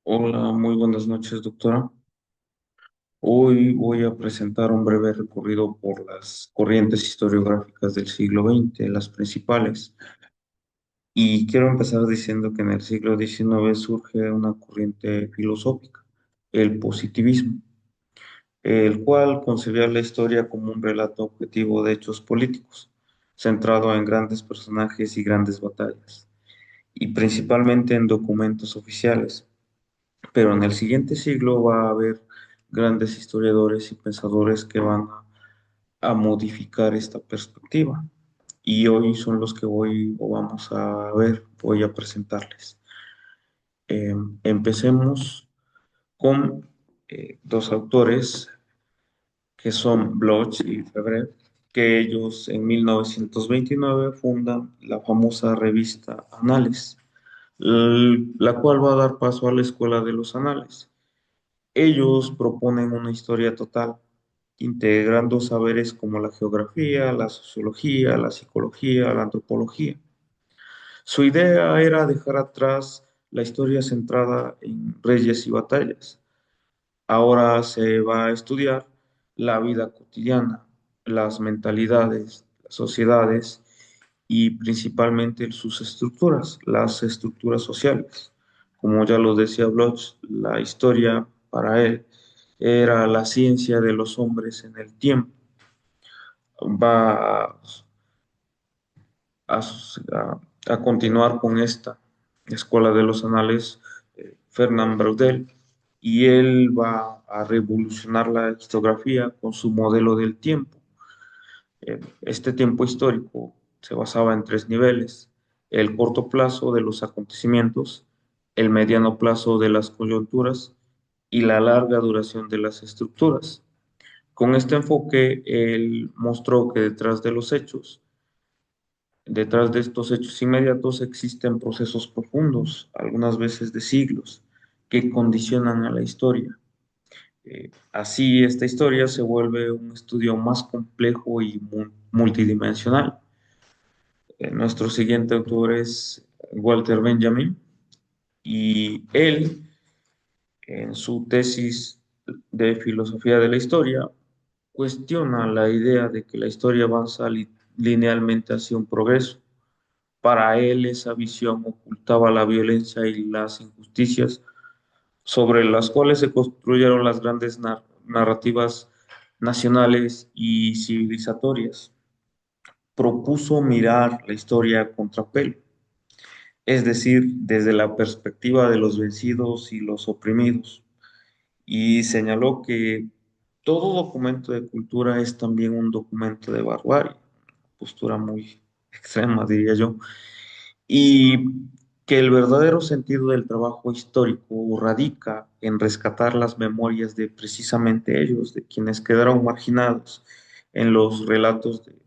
Hola, muy buenas noches, doctora. Hoy voy a presentar un breve recorrido por las corrientes historiográficas del siglo XX, las principales. Y quiero empezar diciendo que en el siglo XIX surge una corriente filosófica, el positivismo, el cual concebía la historia como un relato objetivo de hechos políticos, centrado en grandes personajes y grandes batallas, y principalmente en documentos oficiales. Pero en el siguiente siglo va a haber grandes historiadores y pensadores que van a modificar esta perspectiva. Y hoy son los que voy o vamos a ver, voy a presentarles. Eh, Empecemos con dos autores que son Bloch y Febrer, que ellos en 1929 fundan la famosa revista Anales, la cual va a dar paso a la Escuela de los Anales. Ellos proponen una historia total, integrando saberes como la geografía, la sociología, la psicología, la antropología. Su idea era dejar atrás la historia centrada en reyes y batallas. Ahora se va a estudiar la vida cotidiana, las mentalidades, las sociedades y principalmente sus estructuras, las estructuras sociales. Como ya lo decía Bloch, la historia para él era la ciencia de los hombres en el tiempo. Va a, a continuar con esta escuela de los anales, Fernand Braudel, y él va a revolucionar la historiografía con su modelo del tiempo. Este tiempo histórico se basaba en tres niveles: el corto plazo de los acontecimientos, el mediano plazo de las coyunturas y la larga duración de las estructuras. Con este enfoque, él mostró que detrás de estos hechos inmediatos existen procesos profundos, algunas veces de siglos, que condicionan a la historia. Así, esta historia se vuelve un estudio más complejo y multidimensional. Nuestro siguiente autor es Walter Benjamin y él, en su tesis de filosofía de la historia, cuestiona la idea de que la historia avanza linealmente hacia un progreso. Para él, esa visión ocultaba la violencia y las injusticias sobre las cuales se construyeron las grandes narrativas nacionales y civilizatorias. Propuso mirar la historia a contrapelo, es decir, desde la perspectiva de los vencidos y los oprimidos, y señaló que todo documento de cultura es también un documento de barbarie, postura muy extrema, diría yo, y que el verdadero sentido del trabajo histórico radica en rescatar las memorias de precisamente ellos, de quienes quedaron marginados en los relatos de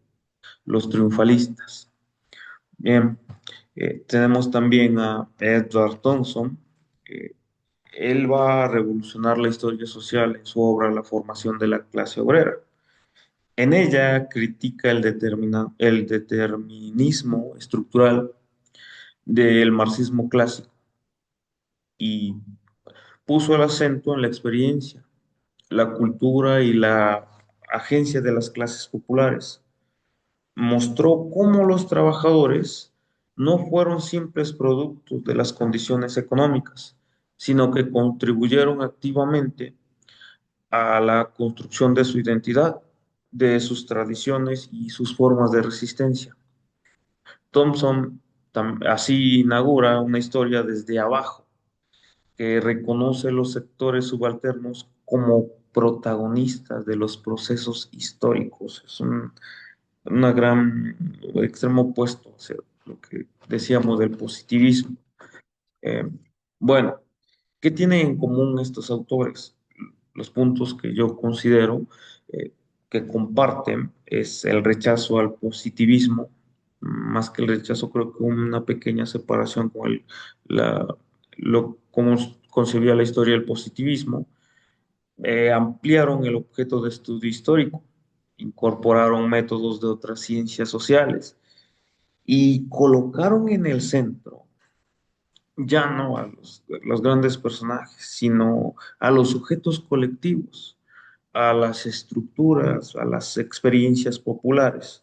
los triunfalistas. Bien, tenemos también a Edward Thompson. eh, Él va a revolucionar la historia social en su obra La formación de la clase obrera. En ella critica el determinismo estructural del marxismo clásico y puso el acento en la experiencia, la cultura y la agencia de las clases populares. Mostró cómo los trabajadores no fueron simples productos de las condiciones económicas, sino que contribuyeron activamente a la construcción de su identidad, de sus tradiciones y sus formas de resistencia. Thompson así inaugura una historia desde abajo, que reconoce los sectores subalternos como protagonistas de los procesos históricos. Es una gran extremo opuesto hacia lo que decíamos del positivismo. Eh, bueno, ¿qué tienen en común estos autores? Los puntos que yo considero eh, que comparten es el rechazo al positivismo. Más que el rechazo, creo que una pequeña separación con la, cómo concebía la historia del positivismo. Ampliaron el objeto de estudio histórico, incorporaron métodos de otras ciencias sociales y colocaron en el centro ya no a los grandes personajes, sino a los sujetos colectivos, a las estructuras, a las experiencias populares.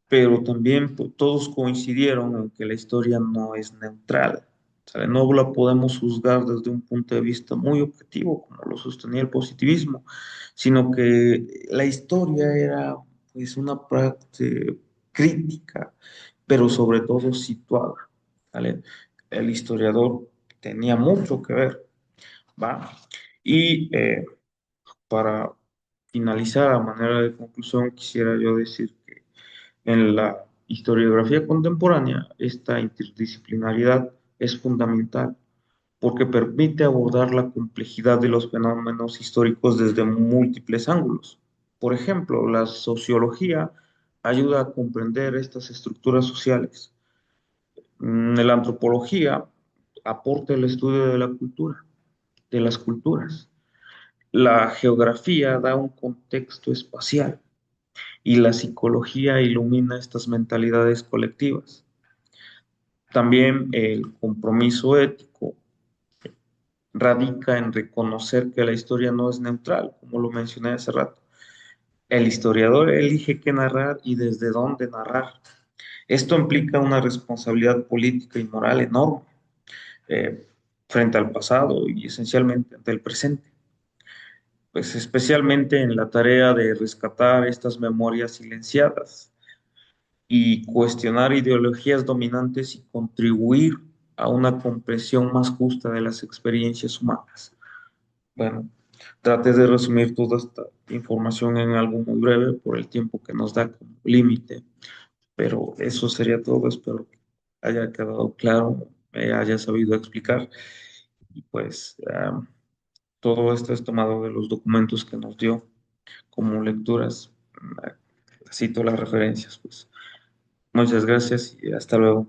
Pero también pues, todos coincidieron en que la historia no es neutral. ¿Sabe? No la podemos juzgar desde un punto de vista muy objetivo, como lo sostenía el positivismo, sino que la historia era pues una parte crítica, pero sobre todo situada. ¿Vale? El historiador tenía mucho que ver, ¿va? Y para finalizar a manera de conclusión, quisiera yo decir que en la historiografía contemporánea, esta interdisciplinaridad es fundamental porque permite abordar la complejidad de los fenómenos históricos desde múltiples ángulos. Por ejemplo, la sociología ayuda a comprender estas estructuras sociales. La antropología aporta el estudio de la cultura, de las culturas. La geografía da un contexto espacial y la psicología ilumina estas mentalidades colectivas. También el compromiso ético radica en reconocer que la historia no es neutral, como lo mencioné hace rato. El historiador elige qué narrar y desde dónde narrar. Esto implica una responsabilidad política y moral enorme eh, frente al pasado y esencialmente ante el presente, pues especialmente en la tarea de rescatar estas memorias silenciadas y cuestionar ideologías dominantes y contribuir a una comprensión más justa de las experiencias humanas. Bueno, traté de resumir toda esta información en algo muy breve por el tiempo que nos da como límite, pero eso sería todo. Espero que haya quedado claro, me haya sabido explicar y pues todo esto es tomado de los documentos que nos dio como lecturas. Cito las referencias, pues. Muchas gracias y hasta luego.